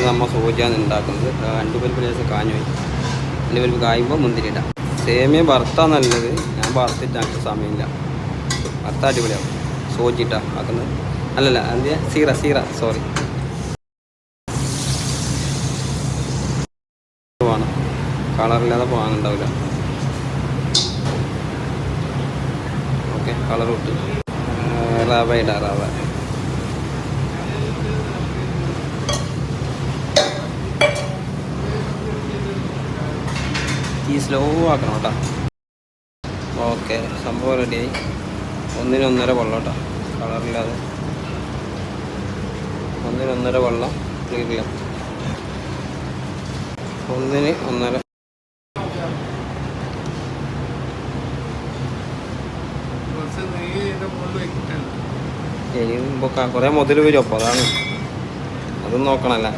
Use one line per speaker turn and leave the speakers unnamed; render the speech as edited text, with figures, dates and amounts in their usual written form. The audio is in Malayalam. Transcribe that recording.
നമ്മൾ സൂചിയാണ് ഉണ്ടാക്കുന്നത്. അണ്ടിപ്പരിപ്പ് ലേശം കാഞ്ഞു പോയി. അണ്ടിപ്പരിപ്പ് കായുമ്പോൾ മുന്തിരി ഇടാം. സേമിയ വറുത്താൽ നല്ലത്. ഞാൻ വറുത്തിട്ട് എനിക്ക് സമയമില്ല. വറുത്ത അടിപൊളിയാവും. സൂചിട്ടാണ് ആക്കുന്നത്. അല്ലല്ല അത് സീറ സോറി. വേണം, കളറില്ലാതെ പോകാനുണ്ടാവില്ല. ഓക്കെ, കളർ ഇട്ട് റവ ഇടാം. റവ ഈ സ്ലോ ആക്കണം കേട്ടോ. ഓക്കെ, സംഭവം റെഡിയായി. 1:1 വെള്ളം കേട്ടോ, കളറില്ലാതെ 1:1 വെള്ളം. ക്ലിയറില്ല, 1:1. ഇനിയിപ്പോൾ കുറേ മുതൽ വരും. അപ്പോൾ അതാണ്, അതും നോക്കണമല്ല.